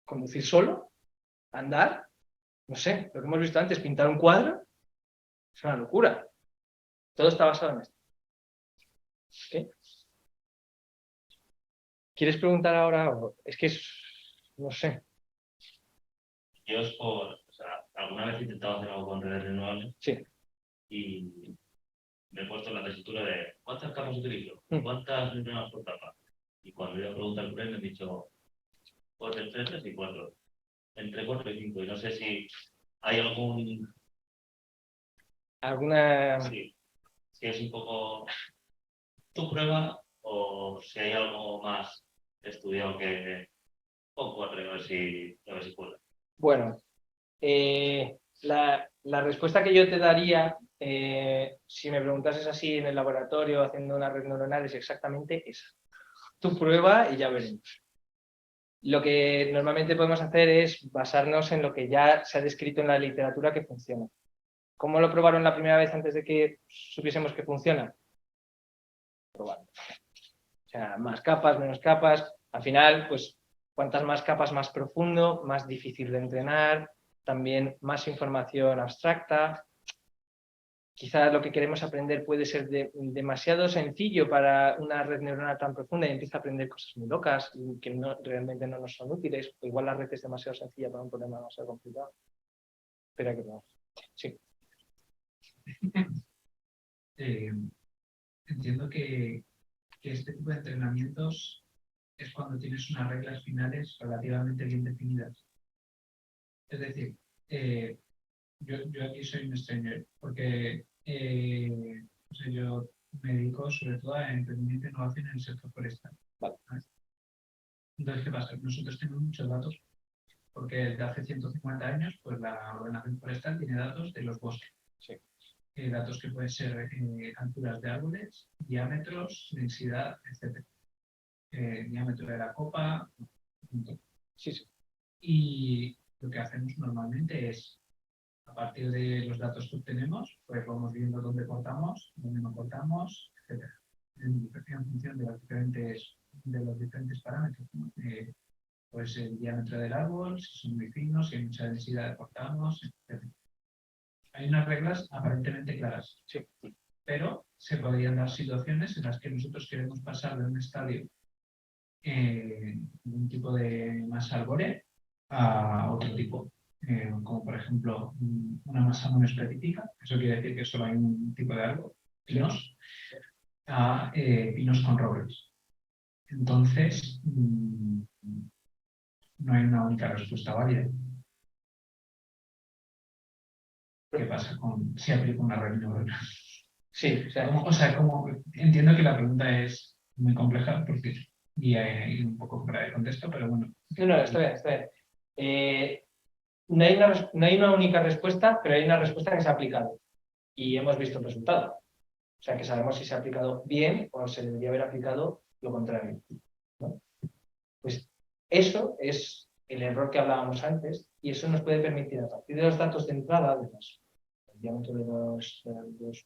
Speaker 1: conducir solo, andar, no sé, lo que hemos visto antes, pintar un cuadro, es una locura. Todo está basado en esto. ¿Okay? ¿Quieres preguntar ahora algo? Es que no sé.
Speaker 6: Yo es por, o sea, alguna vez he intentado hacer algo con redes neuronales.
Speaker 1: Sí.
Speaker 6: Y me he puesto en la tesitura de ¿cuántas capas utilizo? ¿Cuántas neuronas por capa? Y cuando iba a preguntar por él me han dicho pues entre 3 y 4. Entre 4 y 5. Y no sé si hay
Speaker 1: alguna...
Speaker 6: Sí. Si es un poco tu prueba o si hay algo más estudiado que con 4 a ver si puedo.
Speaker 1: Bueno, la respuesta que yo te daría, si me preguntases así en el laboratorio haciendo una red neuronal, es exactamente esa. Tu prueba y ya veremos. Lo que normalmente podemos hacer es basarnos en lo que ya se ha descrito en la literatura que funciona. ¿Cómo lo probaron la primera vez antes de que supiésemos que funciona? Probando. O sea, más capas, menos capas. Al final, pues, cuantas más capas, más profundo, más difícil de entrenar, también más información abstracta. Quizás lo que queremos aprender puede ser demasiado sencillo para una red neuronal tan profunda y empieza a aprender cosas muy locas y que realmente no nos son útiles. O igual la red es demasiado sencilla para un problema demasiado complicado. Espera que no. Sí.
Speaker 4: Entiendo que este tipo de entrenamientos es cuando tienes unas reglas finales relativamente bien definidas. Es decir, yo aquí soy un extraño porque yo me dedico sobre todo a emprendimiento e innovación en el sector forestal.
Speaker 1: Vale.
Speaker 4: Entonces, ¿qué pasa? Nosotros tenemos muchos datos, porque desde hace 150 años, pues la ordenación forestal tiene datos de los bosques.
Speaker 1: Sí.
Speaker 4: Datos que pueden ser alturas de árboles, diámetros, densidad, etc. Diámetro de la copa.
Speaker 1: Sí, sí.
Speaker 4: Y lo que hacemos normalmente es, a partir de los datos que obtenemos, pues vamos viendo dónde cortamos, dónde no cortamos, etc. En función de los diferentes parámetros, ¿no? Pues el diámetro del árbol, si son muy finos, si hay mucha densidad cortamos, etc. Hay unas reglas aparentemente claras,
Speaker 1: Sí.
Speaker 4: pero se podrían dar situaciones en las que nosotros queremos pasar de un estadio de un tipo de masa arbórea a otro tipo, como por ejemplo una masa no específica, eso quiere decir que solo hay un tipo de árbol, pinos, a pinos con robles. Entonces, no hay una única respuesta válida. ¿Qué pasa si aplico una red neuronal?
Speaker 1: Sí,
Speaker 4: Entiendo que la pregunta es muy compleja y un poco fuera de contexto, pero bueno.
Speaker 1: No, está bien, está bien. No hay una única respuesta, pero hay una respuesta que se ha aplicado. Y hemos visto el resultado. O sea, que sabemos si se ha aplicado bien o se debería haber aplicado lo contrario, ¿no? Pues eso es el error que hablábamos antes y eso nos puede permitir, a partir de los datos de entrada, del diámetro de los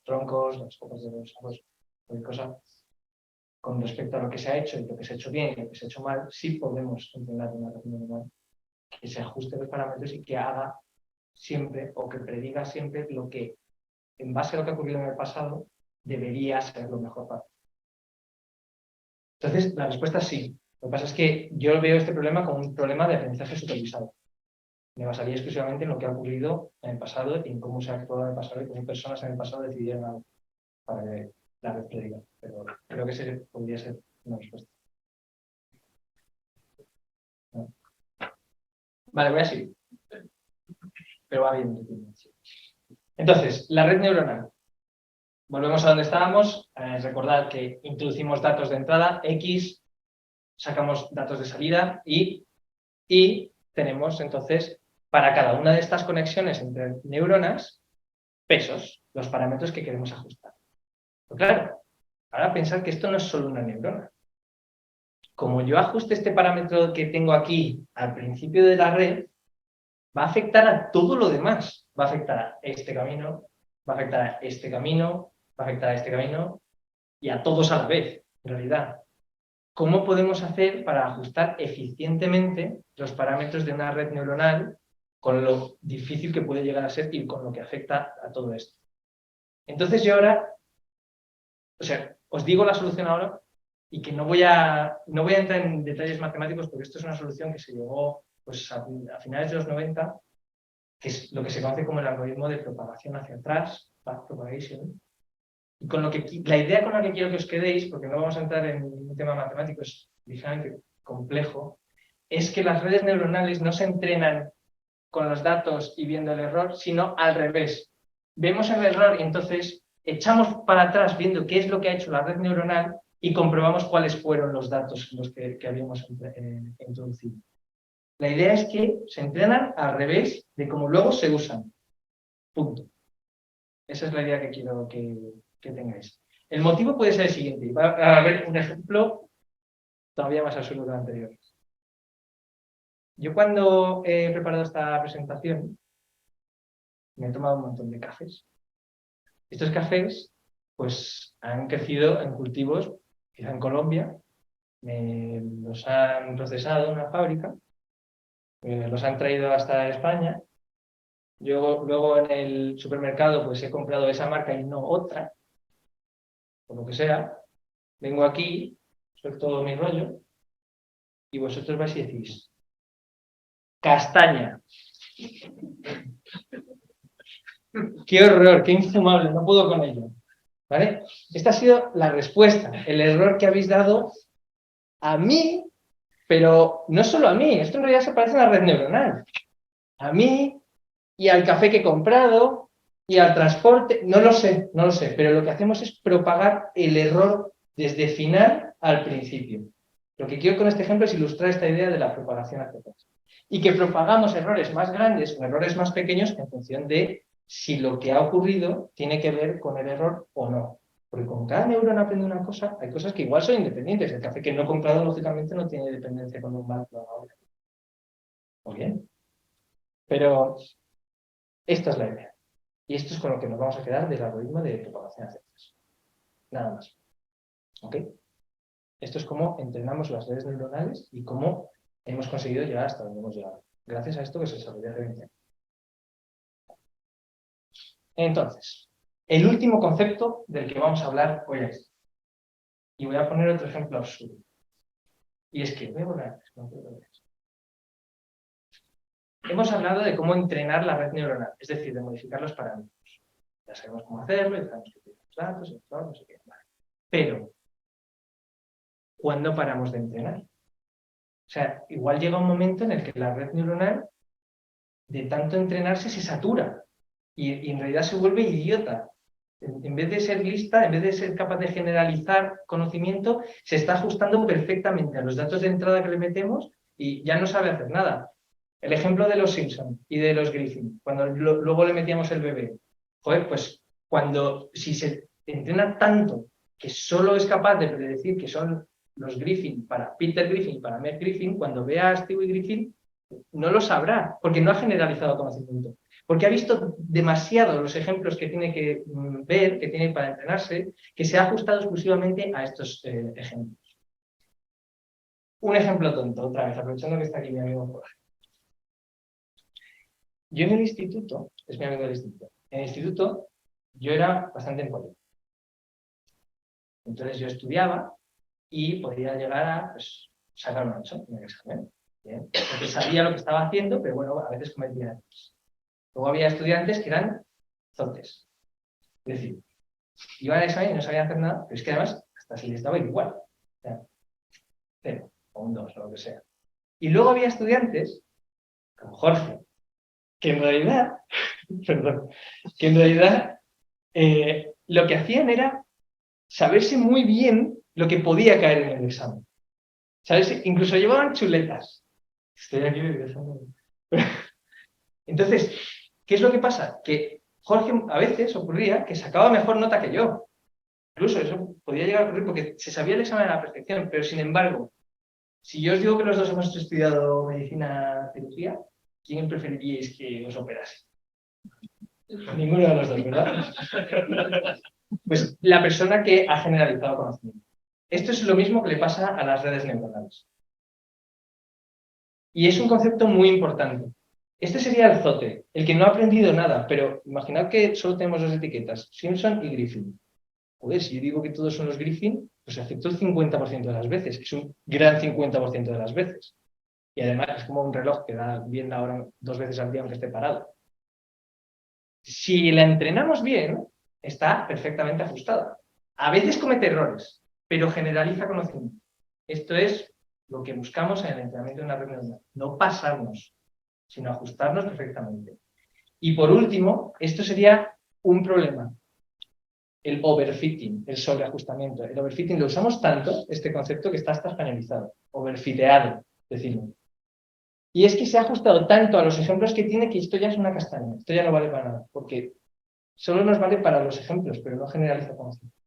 Speaker 1: troncos, las copas de los árboles, cualquier cosa, con respecto a lo que se ha hecho y lo que se ha hecho bien y lo que se ha hecho mal, sí podemos entrenar una red neuronal que se ajuste los parámetros y que haga siempre o que prediga siempre lo que, en base a lo que ha ocurrido en el pasado, debería ser lo mejor para. Entonces, la respuesta es sí. Lo que pasa es que yo veo este problema como un problema de aprendizaje supervisado. Me basaría exclusivamente en lo que ha ocurrido en el pasado y en cómo se ha actuado en el pasado y cómo personas en el pasado decidieron algo para que la red prediga. Pero creo que ese podría ser una respuesta. No. Vale, voy a seguir. Pero va bien. Entonces, la red neuronal. Volvemos a donde estábamos. Recordad que introducimos datos de entrada, X, sacamos datos de salida y tenemos entonces para cada una de estas conexiones entre neuronas pesos, los parámetros que queremos ajustar. Pero claro, ahora pensar que esto no es solo una neurona. Como yo ajuste este parámetro que tengo aquí al principio de la red, va a afectar a todo lo demás. Va a afectar a este camino, va a afectar a este camino, va a afectar a este camino y a todos a la vez, en realidad. ¿Cómo podemos hacer para ajustar eficientemente los parámetros de una red neuronal con lo difícil que puede llegar a ser y con lo que afecta a todo esto? Entonces yo ahora, os digo la solución ahora y que no voy a entrar en detalles matemáticos porque esto es una solución que se llegó pues, a finales de los 90, que es lo que se conoce como el algoritmo de propagación hacia atrás, backpropagation. Y con la idea con la que quiero que os quedéis, porque no vamos a entrar en un tema matemático, es ligeramente complejo, es que las redes neuronales no se entrenan con los datos y viendo el error, sino al revés. Vemos el error y entonces echamos para atrás viendo qué es lo que ha hecho la red neuronal y comprobamos cuáles fueron los datos los que habíamos introducido. La idea es que se entrenan al revés de cómo luego se usan. Punto. Esa es la idea que quiero que tengáis. El motivo puede ser el siguiente. Va a haber un ejemplo todavía más absurdo que el anterior. Yo cuando he preparado esta presentación me he tomado un montón de cafés. Estos cafés pues han crecido en cultivos, quizá en Colombia, los han procesado en una fábrica, los han traído hasta España. Yo luego en el supermercado pues he comprado esa marca y no otra, por lo que sea. Vengo aquí, suelto mi rollo y vosotros vais y decís castaña. Qué horror, qué infumable, no puedo con ello. ¿Vale? Esta ha sido la respuesta, el error que habéis dado a mí, pero no solo a mí, esto en realidad se parece a la red neuronal. A mí y al café que he comprado y al transporte, no lo sé, pero lo que hacemos es propagar el error desde final al principio. Lo que quiero con este ejemplo es ilustrar esta idea de la propagación hacia atrás. Y que propagamos errores más grandes o errores más pequeños en función de si lo que ha ocurrido tiene que ver con el error o no. Porque con cada neurona aprende una cosa, hay cosas que igual son independientes. El café que no he comprado, lógicamente, no tiene dependencia con un mal programador. Muy bien. Pero esta es la idea. Y esto es con lo que nos vamos a quedar del algoritmo de propagación hacia atrás. Nada más. ¿Ok? Esto es cómo entrenamos las redes neuronales y cómo hemos conseguido llegar hasta donde hemos llegado. Gracias a esto que se desarrolló hace 20 años. Entonces, el último concepto del que vamos a hablar hoy es, y voy a poner otro ejemplo absurdo, y es que, voy a borrar, hemos hablado de cómo entrenar la red neuronal, es decir, de modificar los parámetros. Ya sabemos cómo hacerlo, y sabemos que utilizar los datos, y todo, no sé qué. Vale. Pero, ¿cuándo paramos de entrenar? O sea, igual llega un momento en el que la red neuronal, de tanto entrenarse, se satura y en realidad se vuelve idiota. En vez de ser lista, en vez de ser capaz de generalizar conocimiento, se está ajustando perfectamente a los datos de entrada que le metemos y ya no sabe hacer nada. El ejemplo de los Simpson y de los Griffin, cuando luego le metíamos el bebé. Joder, pues si se entrena tanto que solo es capaz de predecir que son los Griffin para Peter Griffin y para Meg Griffin, cuando vea a Stewie Griffin, no lo sabrá, porque no ha generalizado conocimiento. Porque ha visto demasiado los ejemplos que tiene que ver, que tiene para entrenarse, que se ha ajustado exclusivamente a estos ejemplos. Un ejemplo tonto, otra vez, aprovechando que está aquí mi amigo Jorge. Yo en el instituto, es mi amigo del instituto, en el instituto yo era bastante empollo. Entonces yo estudiaba y podía llegar a sacar un 8 en el examen. Bien. Porque sabía lo que estaba haciendo, pero bueno, a veces cometía errores. Luego había estudiantes que eran zotes. Es decir, iban al examen y no sabían hacer nada, pero es que además hasta si les daba igual. O sea, 0 o un 2 o lo que sea. Y luego había estudiantes, como Jorge, que en realidad, perdón, que en realidad lo que hacían era saberse muy bien lo que podía caer en el examen. ¿Sabes? Incluso llevaban chuletas. Estoy aquí regresando. Entonces, ¿qué es lo que pasa? Que Jorge a veces ocurría que sacaba mejor nota que yo. Incluso eso podía llegar a ocurrir porque se sabía el examen a la perfección, pero sin embargo, si yo os digo que los dos hemos estudiado medicina cirugía, ¿quién preferiríais que os operase? Ninguno de los dos, ¿verdad? Pues la persona que ha generalizado conocimiento. Esto es lo mismo que le pasa a las redes neuronales. Y es un concepto muy importante. Este sería el zote, el que no ha aprendido nada, pero imaginad que solo tenemos dos etiquetas, Simpson y Griffin. Joder, si yo digo que todos son los Griffin, pues acepto el 50% de las veces, que es un gran 50% de las veces. Y además es como un reloj que da bien la hora 2 veces al día aunque esté parado. Si la entrenamos bien, está perfectamente ajustada. A veces comete errores, pero generaliza conocimiento. Esto es lo que buscamos en el entrenamiento de una red neuronal. No pasarnos, sino ajustarnos perfectamente. Y por último, esto sería un problema. El overfitting, el sobreajustamiento. El overfitting lo usamos tanto, este concepto, que está hasta españolizado. Overfiteado, decimos. Y es que se ha ajustado tanto a los ejemplos que tiene que esto ya es una castaña. Esto ya no vale para nada, porque solo nos vale para los ejemplos, pero no generaliza conocimiento.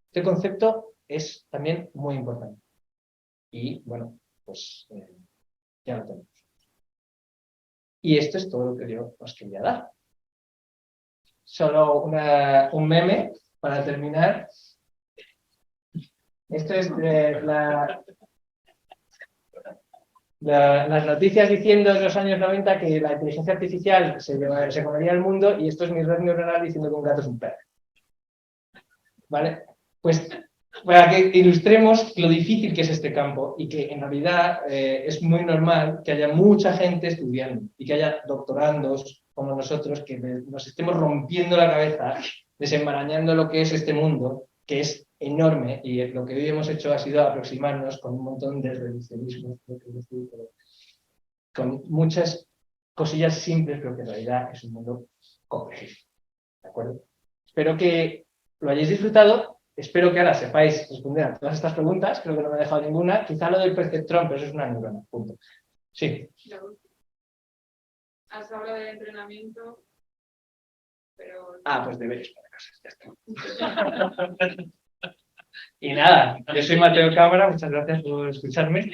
Speaker 1: Este concepto es también muy importante. Y, bueno, pues ya lo tenemos. Y esto es todo lo que yo os quería dar. Solo un meme para terminar. Esto es las noticias diciendo en los años 90 que la inteligencia artificial se comería el mundo, y esto es mi red neuronal diciendo que un gato es un perro. ¿Vale? Pues para que ilustremos lo difícil que es este campo y que en realidad es muy normal que haya mucha gente estudiando y que haya doctorandos como nosotros que nos estemos rompiendo la cabeza desenmarañando lo que es este mundo, que es enorme, y lo que hoy hemos hecho ha sido aproximarnos con un montón de reduccionismo, con muchas cosillas simples, pero que en realidad es un mundo complejo. ¿De acuerdo? Espero que lo hayáis disfrutado espero que ahora sepáis responder a todas estas preguntas, creo que no me he dejado ninguna, quizá lo del perceptrón, pero eso es una neurona, punto. Sí.
Speaker 2: Has hablado de entrenamiento, pero...
Speaker 1: Pues deberes para casa, ya está. Y nada, yo soy Mateo Cámara, muchas gracias por escucharme.